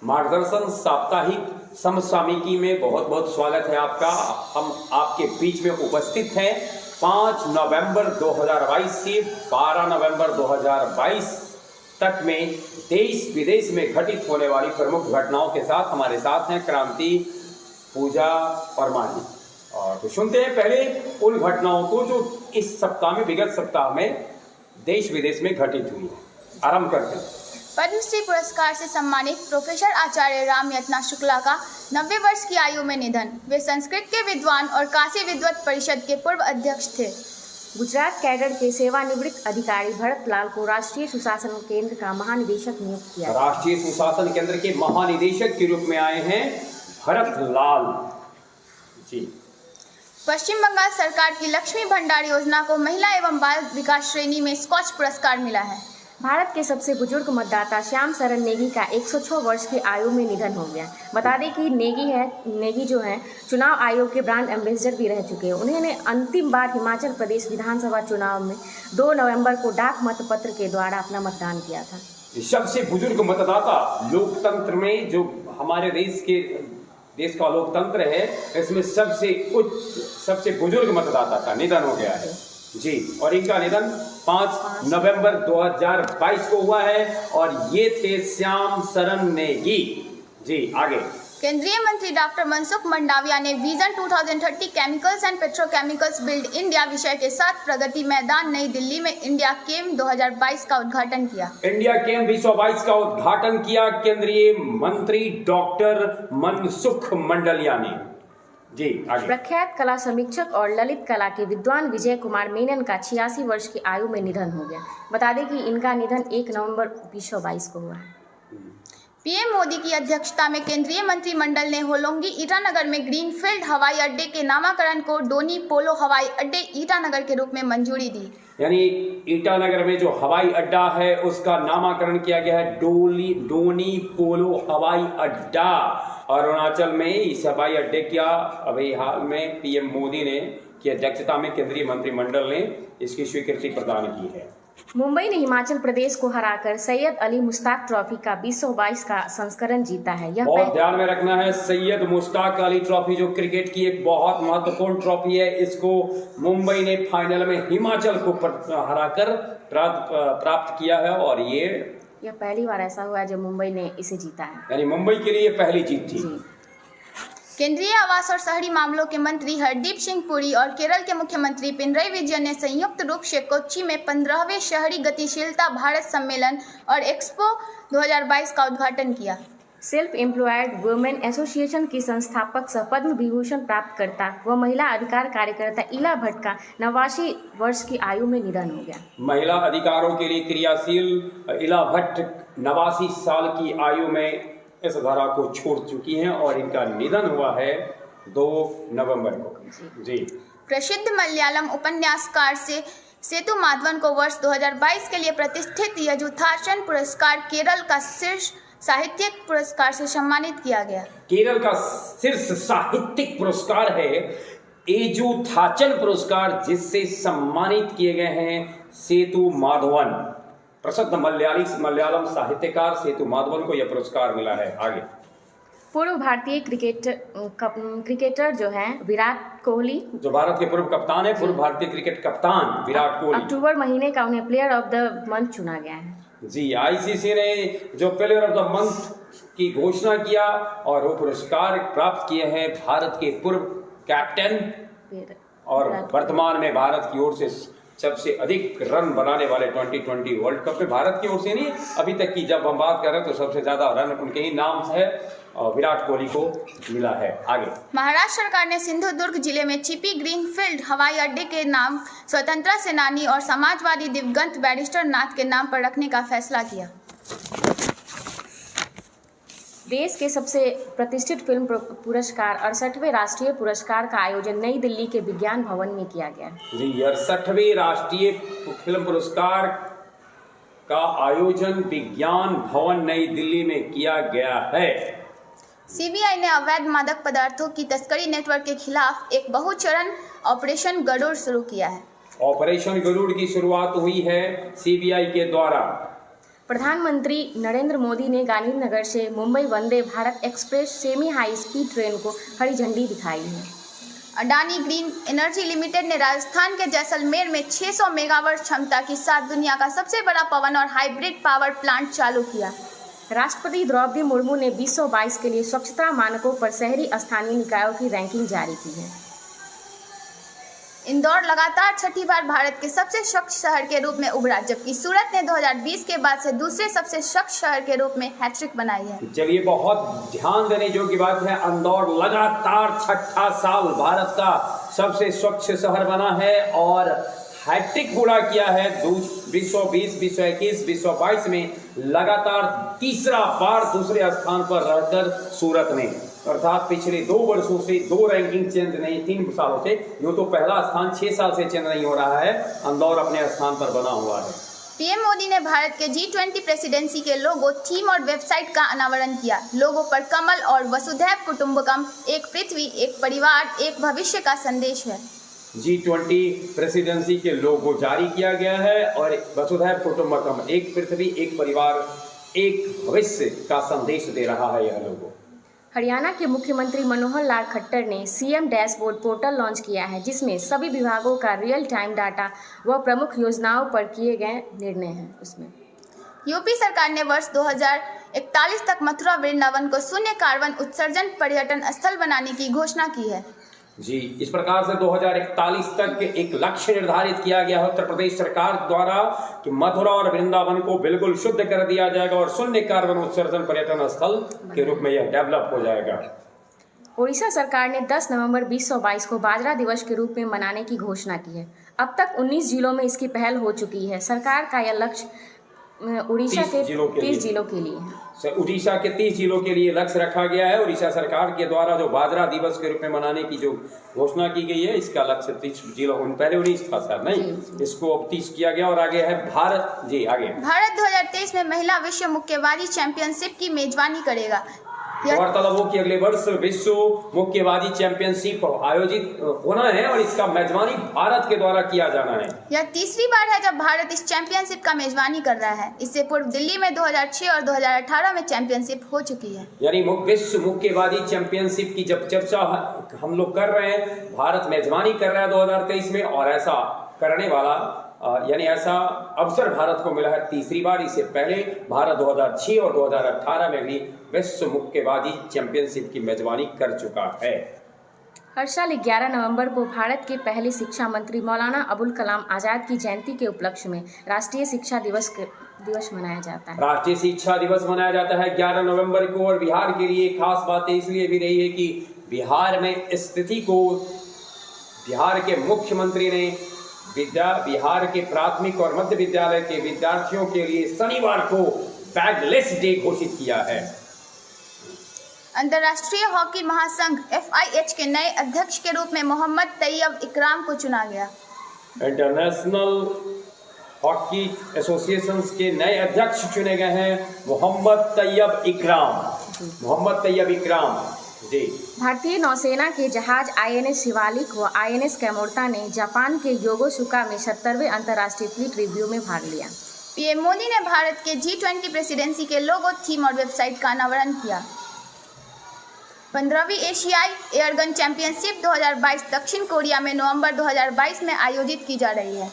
मार्गदर्शन साप्ताहिक समसामयिकी में बहुत बहुत स्वागत है आपका। हम आपके बीच में उपस्थित हैं 5 नवंबर 2022 से 12 नवंबर 2022 तक में देश विदेश में घटित होने वाली प्रमुख घटनाओं के साथ। हमारे साथ हैं क्रांति पूजा परमार। और तो सुनते हैं पहले उन घटनाओं को जो इस सप्ताह में, विगत सप्ताह में देश विदेश में घटित हुई है। आरंभ करते हैं। पद्मश्री पुरस्कार से सम्मानित प्रोफेसर आचार्य राम यतना शुक्ला का 90 वर्ष की आयु में निधन। वे संस्कृत के विद्वान और काशी विद्वत परिषद के पूर्व अध्यक्ष थे। गुजरात कैडर के सेवानिवृत्त अधिकारी भरत लाल को राष्ट्रीय सुशासन केंद्र का महानिदेशक नियुक्त किया। राष्ट्रीय सुशासन केंद्र के महानिदेशक के रूप में आए हैं भरत लाल जी। पश्चिम बंगाल सरकार की लक्ष्मी भंडार योजना को महिला एवं बाल विकास श्रेणी में स्कॉच पुरस्कार मिला है। भारत के सबसे बुजुर्ग मतदाता श्याम शरण नेगी का 106 वर्ष की आयु में निधन हो गया। बता दें कि नेगी जो है चुनाव आयोग के ब्रांड एम्बेसडर भी रह चुके हैं। उन्होंने अंतिम बार हिमाचल प्रदेश विधानसभा चुनाव में 2 नवंबर को डाक मतपत्र के द्वारा अपना मतदान किया था। सबसे बुजुर्ग मतदाता लोकतंत्र में, जो हमारे देश का लोकतंत्र है, इसमें सबसे बुजुर्ग मतदाता का निधन हो गया है जी। और इनका निधन 5 नवंबर 2022 को हुआ है और ये थे श्याम शरण नेगी जी। आगे केंद्रीय मंत्री डॉक्टर मनसुख मंडाविया ने vision 2030 chemicals and petrochemicals build India विषय के साथ प्रगति मैदान नई दिल्ली में इंडिया केम 2022 का उद्घाटन किया। इंडिया केम 2022 का उद्घाटन किया केंद्रीय मंत्री डॉक्टर मनसुख मंडाविया ने जी। आगे प्रख्यात कला समीक्षक और ललित कला के विद्वान विजय कुमार मेनन का 86 वर्ष की आयु में निधन हो गया। बता दें कि इनका निधन 1 नवंबर 2022 को हुआ है। पीएम मोदी की अध्यक्षता में केंद्रीय मंत्रिमंडल ने होलोंगी ईटानगर में ग्रीनफील्ड हवाई अड्डे के नामकरण को डोनी पोलो हवाई अड्डे ईटानगर के रूप में मंजूरी दी। यानी ईटानगर में जो हवाई अड्डा है उसका नामकरण किया गया है डोनी पोलो हवाई अड्डा। अरुणाचल में इस हवाई अड्डे का अभी हाल में पीएम मोदी ने की अध्यक्षता में केंद्रीय मंत्रिमंडल ने इसकी स्वीकृति प्रदान की है। मुंबई ने हिमाचल प्रदेश को हराकर सैयद अली मुश्ताक ट्रॉफी का 2022 का संस्करण जीता है। यह बहुत ध्यान में रखना है, सैयद मुश्ताक अली ट्रॉफी जो क्रिकेट की एक बहुत महत्वपूर्ण ट्रॉफी है, इसको मुंबई ने फाइनल में हिमाचल को हराकर प्राप्त किया है। और यह पहली बार ऐसा हुआ है जब मुंबई ने इसे जीता है। यानी मुंबई के लिए पहली जीत थी। केंद्रीय आवास और शहरी मामलों के मंत्री हरदीप सिंह पुरी और केरल के मुख्यमंत्री पिनरई विजयन ने संयुक्त रूप से कोच्चि में 15वें शहरी गतिशीलता भारत सम्मेलन और एक्सपो 2022 का उद्घाटन किया। सेल्फ एम्प्लॉयड वुमेन एसोसिएशन की संस्थापक सह पद्म विभूषण प्राप्तकर्ता व महिला अधिकार कार्यकर्ता इला भट्ट का 89 वर्ष की आयु में निधन हो गया। महिला अधिकारों के लिए क्रियाशील इला भट्ट 89 साल की आयु में इस धरा को छोड़ चुकी हैं और इनका निधन हुआ है 2 नवंबर को जी। प्रसिद्ध मलयालम उपन्यासकार से सेतु माधवन को वर्ष 2022 के लिए प्रतिष्ठित यजुथार्चन पुरस्कार केरल का शीर्ष साहित्यिक पुरस्कार से सम्मानित किया गया। केरल का शीर्ष साहित्यिक पुरस्कार है यजुथार्चन पुरस्कार, जिससे सम्मानित किए गए हैं सेतु माधवन। प्रसिद्ध मलयालम साहित्यकार सेतु माधवन को यह पुरस्कार मिला है। आगे पूर्व भारतीय क्रिकेटर जो है विराट कोहली, जो भारत के पूर्व कप्तान है, पूर्व भारतीय क्रिकेट कप्तान विराट कोहली, अक्टूबर महीने का उन्हें प्लेयर ऑफ द मंथ चुना गया है जी। आईसीसी ने जो प्लेयर ऑफ द मंथ की घोषणा किया और वो पुरस्कार प्राप्त किए हैं भारत के पूर्व कैप्टन और वर्तमान में भारत की ओर से सबसे अधिक रन बनाने वाले 2020 वर्ल्ड कप में भारत की ओर से नहीं, अभी तक की जब हम बात कर रहे हैं तो सबसे ज्यादा रन उनके ही नाम है और विराट कोहली को मिला है। आगे महाराष्ट्र सरकार ने सिंधुदुर्ग जिले में छिपी ग्रीनफील्ड हवाई अड्डे के नाम स्वतंत्रता सेनानी और समाजवादी दिवंगत बैरिस्टर नाथ के नाम पर रखने का फैसला किया। देश के सबसे प्रतिष्ठित फिल्म पुरस्कार 68वें राष्ट्रीय पुरस्कार का आयोजन नई दिल्ली के विज्ञान भवन में किया गया जी। 68वें राष्ट्रीय फिल्म पुरस्कार का आयोजन विज्ञान भवन नई दिल्ली में किया गया है। सीबीआई ने अवैध मादक पदार्थों की तस्करी नेटवर्क के खिलाफ एक बहुचरण ऑपरेशन गरुड़ शुरू किया है। ऑपरेशन गरुड़ की शुरुआत हुई है सीबीआई के द्वारा। प्रधानमंत्री नरेंद्र मोदी ने गांधीनगर से Mumbai Vande Bharat Express semi high speed train को हरी झंडी दिखाई है। अडानी ग्रीन एनर्जी लिमिटेड ने राजस्थान के जैसलमेर में 600 मेगावाट क्षमता के साथ दुनिया का सबसे बड़ा पवन और हाइब्रिड पावर प्लांट चालू किया। राष्ट्रपति द्रौपदी मुर्मू ने 2022 के लिए स्वच्छता मानकों पर शहरी स्थानीय निकायों की रैंकिंग जारी की है। इंदौर लगातार छठी बार भारत के सबसे स्वच्छ शहर के रूप में उभरा, जबकि सूरत ने 2020 के बाद से दूसरे सबसे स्वच्छ शहर के रूप में हैट्रिक बनाई है। चलिए, बहुत ध्यान देने योग्य बात है, इंदौर लगातार छठा साल भारत का सबसे स्वच्छ शहर बना है और हैट्रिक पूरा किया है। 2020, 2021, 2022 में लगातार तीसरा बार दूसरे स्थान पर रहकर सूरत ने, अर्थात पिछले 2 वर्षों से 2 रैंकिंग चेंज नहीं, 3 सालों से, यूँ तो पहला स्थान 6 साल से चेंज नहीं हो रहा है, इंदौर अपने स्थान पर बना हुआ है। पीएम मोदी ने भारत के G20 प्रेसिडेंसी के लोगो, थीम और वेबसाइट का अनावरण किया। लोगो पर कमल और वसुधैव कुटुंबकम, एक पृथ्वी, एक परिवार, एक भविष्य का संदेश है। G20 प्रेसिडेंसी के लोगो जारी किया गया है और वसुधैव कुटुंबकम, एक पृथ्वी, एक परिवार, एक भविष्य का संदेश दे रहा है यह लोगो। हरियाणा के मुख्यमंत्री मनोहर लाल खट्टर ने सीएम डैशबोर्ड पोर्टल लॉन्च किया है, जिसमें सभी विभागों का रियल टाइम डाटा व प्रमुख योजनाओं पर किए गए निर्णय हैं। उसमें यूपी सरकार ने वर्ष 2041 तक मथुरा वृंदावन को शून्य कार्बन उत्सर्जन पर्यटन स्थल बनाने की घोषणा की है। जी, इस प्रकार से 2041 तक एक लक्ष्य निर्धारित किया गया है उत्तर प्रदेश सरकार द्वारा कि मथुरा और वृंदावन को बिल्कुल शुद्ध कर दिया जाएगा और शून्य कार्बन उत्सर्जन पर्यटन स्थल के रूप में यह डेवलप हो जाएगा। ओडिशा सरकार ने 10 नवंबर 2022 को बाजरा दिवस के रूप में मनाने की घोषणा की है। अब तक 19 जिलों में इसकी पहल हो चुकी है। सरकार का यह लक्ष्य उड़ीसा के 30 जिलों के लिए है। उड़ीसा के 30 जिलों के लिए लक्ष्य रखा गया है। उड़ीसा सरकार के द्वारा जो बाजरा दिवस के रूप में मनाने की जो घोषणा की गई है, इसका लक्ष्य 30 जिलों, पहले 19 था सर, नहीं, इसको अब 30 किया गया। और आगे है भारत। जी, आगे भारत 2023 में महिला विश्व मुक्केबाजी चैंपियनशिप की मेजबानी करेगा। गौरतलब हो कि अगले वर्ष विश्व मुक्केबाजी चैंपियनशिप आयोजित होना है और इसका मेजबानी भारत के द्वारा किया जाना है। यह तीसरी बार है जब भारत इस चैंपियनशिप का मेजबानी कर रहा है। इससे पूर्व दिल्ली में 2006 और 2018 में चैंपियनशिप हो चुकी है। यानी विश्व मुक्केबाजी चैंपियनशिप की जब चर्चा हम लोग कर रहे हैं, भारत मेजबानी कर रहा है 2023 में, और ऐसा करने वाला यानी ऐसा अवसर भारत को मिला है तीसरी बार। इससे पहले भारत 2006 और 2018 में भी विश्व मुक्केबाजी चैंपियनशिप की मेजबानी कर चुका है। हर साल 11 नवंबर को भारत के पहले शिक्षा मंत्री मौलाना अबुल कलाम आजाद की जयंती के उपलक्ष्य में राष्ट्रीय शिक्षा दिवस मनाया जाता है। राष्ट्रीय शिक्षा दिवस मनाया जाता है 11 नवंबर को। और बिहार के लिए खास बात इसलिए भी रही है कि बिहार में स्थिति को बिहार के मुख्यमंत्री ने बिहार के प्राथमिक और मध्य विद्यालय के विद्यार्थियों के लिए शनिवार को बैगलेस डे घोषित किया है। अंतर्राष्ट्रीय हॉकी महासंघ FIH के नए अध्यक्ष के रूप में मोहम्मद तैयब इकराम को चुना गया। इंटरनेशनल हॉकी एसोसिएशन के नए अध्यक्ष चुने गए हैं मोहम्मद तैयब इकराम। जी, भारतीय नौसेना के जहाज INS शिवालिक व INS कैमोर्ता ने जापान के योकोसुका में 70वें अंतर्राष्ट्रीय फ्लीट रिव्यू में भाग लिया। पीएम मोदी ने भारत के G20 प्रेसिडेंसी के लोगो, थीम और वेबसाइट का अनावरण किया। 15वीं एशियाई एयरगन चैंपियनशिप 2022 दक्षिण कोरिया में नवंबर 2022 में आयोजित की जा रही है।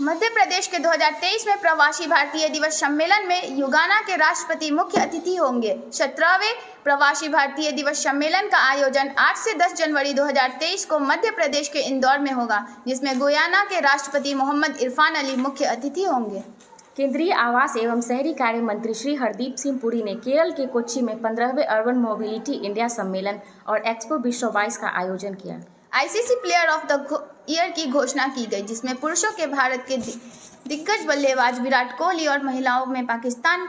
मध्य प्रदेश के 2023 में प्रवासी भारतीय दिवस सम्मेलन में युगाना के राष्ट्रपति मुख्य अतिथि होंगे। 17वें प्रवासी भारतीय दिवस सम्मेलन का आयोजन 8 से 10 जनवरी 2023 को मध्य प्रदेश के इंदौर में होगा, जिसमें गुयाना के राष्ट्रपति मोहम्मद इरफान अली मुख्य अतिथि होंगे। केंद्रीय आवास एवं शहरी कार्य मंत्री श्री हरदीप सिंह पुरी ने केरल के कोच्चि में 15वें अर्बन मोबिलिटी इंडिया सम्मेलन और एक्सपो 2022 का आयोजन किया। ICC player of the year की घोषणा की गई, जिसमें पुरुषों के भारत के दिग्गज बल्लेबाज विराट कोहली और महिलाओं में पाकिस्तान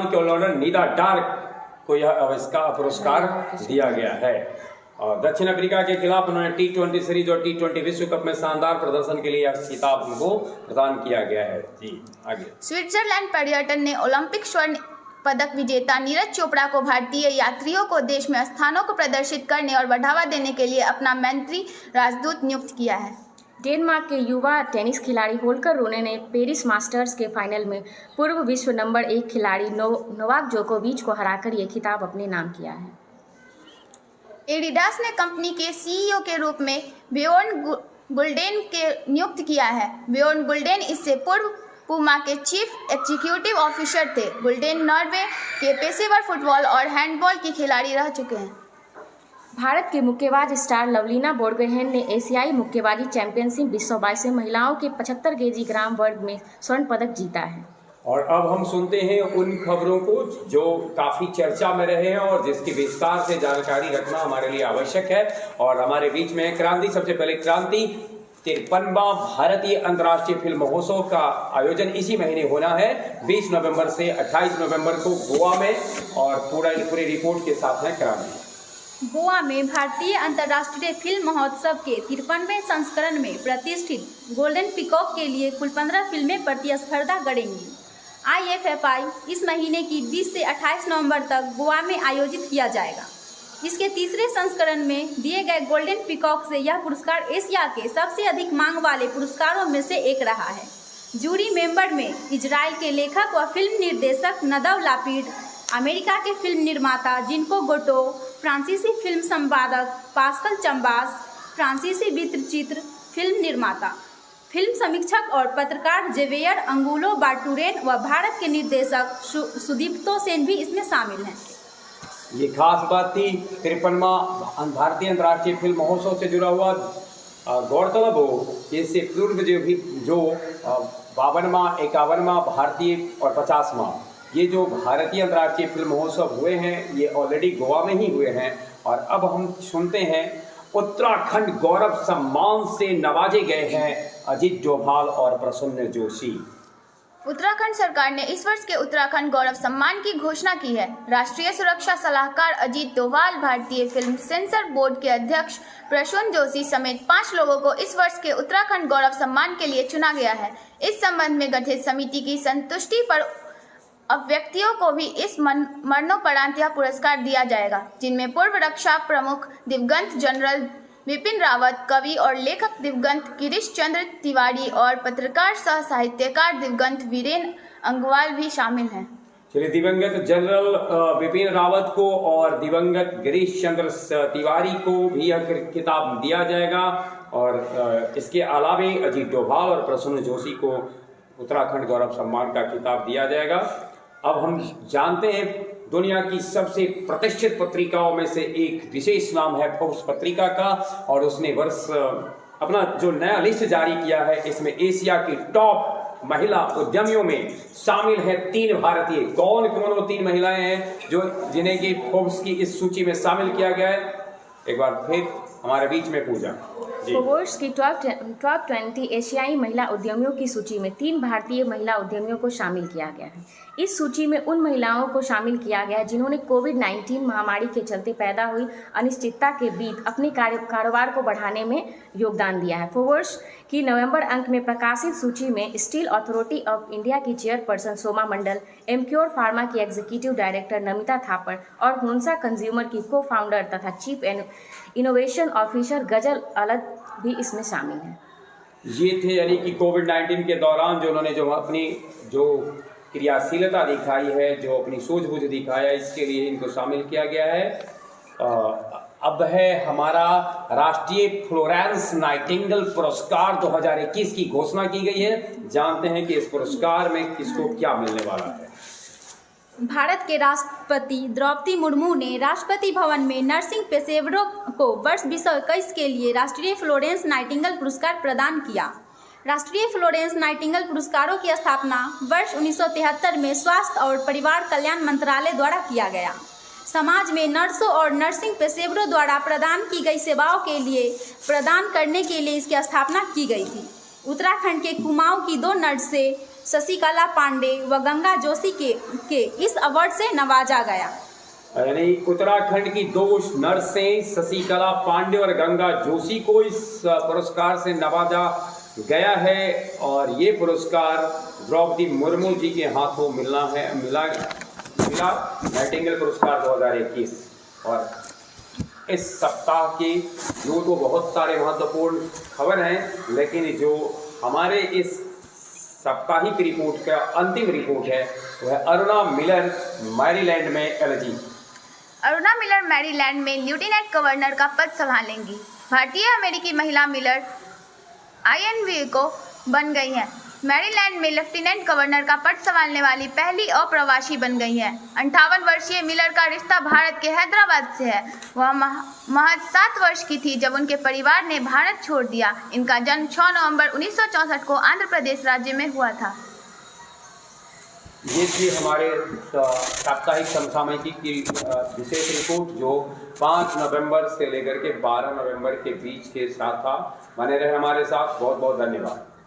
के ऑलराउंडर नीदा डार्क को इसका पुरस्कार दिया गया है। और दक्षिण अफ्रीका के खिलाफ उन्होंने T20 सीरीज और T20 विश्व कप में शानदार प्रदर्शन के लिए यह खिताब उनको प्रदान किया गया है। जी, आगे स्विट्जरलैंड पर्यटन ने ओलंपिक स्वर्ण पदक विजेता नीरज चोपड़ा को भारतीय यात्रियों को देश में स्थानों को प्रदर्शित करने और बढ़ावा देने के लिए अपना मंत्री राजदूत नियुक्त किया है। डेनमार्क के युवा टेनिस खिलाड़ी होल्कर रूने ने पेरिस मास्टर्स के फाइनल में पूर्व विश्व नंबर 1 खिलाड़ी नोवाक जोकोविच को हराकर ये खिताब अपने नाम किया है। एडिडास ने कंपनी के सीईओ के रूप में बियोर्न गुल्डेन के नियुक्त किया है। बियोर्न गुल्डेन इससे पूर्व पूमा के चीफ एग्जीक्यूटिव ऑफिसर थे। गुल्डेन नॉर्वे के पेशेवर फुटबॉल और हैंडबॉल की खिलाड़ी रह चुके हैं। भारत के मुक्केबाज स्टार लवलीना बोरगोहेन ने एशियाई मुक्केबाजी चैंपियनशिप 2022 में महिलाओं के 75 केजी वर्ग में स्वर्ण पदक जीता है। और अब हम सुनते हैं उन खबरों को जो काफी चर्चा में रहे हैं और जिसकी विस्तार से जानकारी रखना हमारे लिए आवश्यक है। और हमारे बीच में क्रांति, सबसे पहले क्रांति, 53वां भारतीय अंतर्राष्ट्रीय फिल्म महोत्सव का आयोजन इसी महीने होना है 20 नवंबर से 28 नवंबर को गोवा में, और पूरी रिपोर्ट के साथ है क्रांति। गोवा में भारतीय अंतर्राष्ट्रीय फिल्म महोत्सव के 53वें संस्करण में प्रतिष्ठित गोल्डन पीकॉक के लिए कुल 15 फिल्में प्रतिस्पर्धा करेंगी। IFFI इस महीने की 20 से 28 नवंबर तक गोवा में आयोजित किया जाएगा। इसके तीसरे संस्करण में दिए गए गोल्डन पीकॉक से यह पुरस्कार एशिया के सबसे अधिक मांग वाले पुरस्कारों में से एक रहा है। जूरी मेंबर में इजराइल के लेखक व फिल्म निर्देशक नदव लापिड, अमेरिका के फिल्म निर्माता जिनको गोटो, फ्रांसीसी फिल्म संपादक पास्कल चंबास, फ्रांसीसी वृत्तचित्र फिल्म निर्माता, फिल्म समीक्षक और पत्रकार जेवियर अंगुलो बाटुरेन व भारत के निर्देशक सुदीप्तो सेन भी इसमें शामिल हैं। ये खास बात थी 53वां भारतीय अंतर्राष्ट्रीय फिल्म महोत्सव से जुड़ा हुआ। गौरतलब हो कि इससे पूर्व जो 52वां, 51वां भारतीय और 50वां ये जो भारतीय अंतर्राष्ट्रीय फिल्म महोत्सव हुए हैं ये ऑलरेडी गोवा में ही हुए हैं। और अब हम सुनते हैं उत्तराखंड गौरव सम्मान से नवाजे गए हैं अजीत डोभाल और प्रसन्न जोशी। उत्तराखंड सरकार ने इस वर्ष के उत्तराखंड गौरव सम्मान की घोषणा की है। राष्ट्रीय सुरक्षा सलाहकार अजीत डोभाल, भारतीय फिल्म सेंसर बोर्ड के अध्यक्ष प्रसून जोशी समेत 5 लोगों को इस वर्ष के उत्तराखंड गौरव सम्मान के लिए चुना गया है। इस संबंध में गठित समिति की संतुष्टि पर अब व्यक्तियों को भी इस मरणोपरांत यह पुरस्कार दिया जाएगा, जिनमें पूर्व रक्षा प्रमुख दिवंगत जनरल विपिन रावत, कवि और लेखक दिवंगत गिरीश चंद्र तिवारी और पत्रकार सह साहित्यकार दिवंगत वीरेन अंगवाल भी शामिल हैं। चलिए, दिवंगत जनरल विपिन रावत को और दिवंगत गिरीश चंद्र तिवारी को भी यह खिताब दिया जाएगा। और इसके अलावे अजीत डोभाल और प्रसून जोशी को उत्तराखंड गौरव सम्मान का खिताब दिया जाएगा। अब हम जानते हैं दुनिया की सबसे प्रतिष्ठित पत्रिकाओं में से एक विशेष नाम है फोर्ब्स पत्रिका का, और उसने वर्ष अपना जो नया लिस्ट जारी किया है इसमें एशिया की टॉप महिला उद्यमियों में शामिल है 3 भारतीय। कौन कौन वो 3 महिलाएं हैं जिन्हें की फोर्ब्स की इस सूची में शामिल किया गया है? एक बार फिर हमारे बीच में पूजा। फोर्ब्स की टॉप 20 एशियाई महिला उद्यमियों की सूची में 3 भारतीय महिला उद्यमियों को शामिल किया गया है। इस सूची में उन महिलाओं को शामिल किया गया है जिन्होंने कोविड-19 महामारी के चलते पैदा हुई अनिश्चितता के बीच अपने कारोबार को बढ़ाने में योगदान दिया है। फोर्ब्स की नवंबर अंक में प्रकाशित सूची में स्टील अथॉरिटी ऑफ इंडिया की चेयरपर्सन सोमा मंडल, एमक्योर फार्मा की एग्जीक्यूटिव डायरेक्टर नमिता थापर और होन्सा कंज्यूमर की को-फाउंडर तथा चीफ इनोवेशन ऑफिसर गजल अलद भी इसमें शामिल हैं। ये थे यानी कि कोविड-19 के दौरान जो उन्होंने जो अपनी जो क्रियाशीलता दिखाई है, जो अपनी सूझबूझ दिखाया, इसके लिए इनको शामिल किया गया है। अब है हमारा राष्ट्रीय फ्लोरेंस नाइटिंगेल पुरस्कार 2021 की घोषणा की गई है। जानते हैं कि इस पुरस्कार में किसको क्या मिलने वाला है। भारत के राष्ट्रपति द्रौपदी मुर्मू ने राष्ट्रपति भवन में नर्सिंग पेशेवरों को वर्ष 2021 के लिए राष्ट्रीय फ्लोरेंस नाइटिंगेल पुरस्कार प्रदान किया। राष्ट्रीय फ्लोरेंस नाइटिंगेल पुरस्कारों की स्थापना वर्ष 1973 में स्वास्थ्य और परिवार कल्याण मंत्रालय द्वारा किया गया। समाज में नर्सों और नर्सिंग पेशेवरों द्वारा प्रदान की गई सेवाओं के लिए प्रदान करने के लिए इसकी स्थापना की गई थी। उत्तराखंड के कुमाऊं की 2 नर्से शशिकला पांडे व गंगा जोशी के इस अवार्ड से नवाजा गया। यानी उत्तराखंड की 2 नर्सें शशिकला पांडे और गंगा जोशी को इस पुरस्कार से नवाजा गया है। और ये पुरस्कार द्रौपदी मुर्मू जी के हाथों मिला नाइटिंगेल पुरस्कार 2021। और इस सप्ताह की यूँ तो बहुत सारे महत्वपूर्ण खबर हैं, लेकिन जो हमारे इस साप्ताहिक रिपोर्ट का अंतिम रिपोर्ट है वह अरुणा मिलर मैरीलैंड में एलजी। अरुणा मिलर मैरीलैंड में लेफ्टिनेंट गवर्नर का पद संभालेंगी। भारतीय अमेरिकी महिला मिलर आईएनवी को बन गई हैं। मैरीलैंड में लेफ्टिनेंट गवर्नर का पद संभालने वाली पहली अप्रवासी बन गई हैं। 58 वर्षीय मिलर का रिश्ता भारत के हैदराबाद से है। वह महज 7 वर्ष की थी जब उनके परिवार ने भारत छोड़ दिया। इनका जन्म 6 नवंबर 1964 को आंध्र प्रदेश राज्य में हुआ था। ये थी हमारे साप्ताहिक समसामयिकी की विशेष रिपोर्ट जो 5 नवंबर से लेकर के 12 नवंबर के बीच के साथ था। बने रहे हमारे साथ। बहुत बहुत धन्यवाद।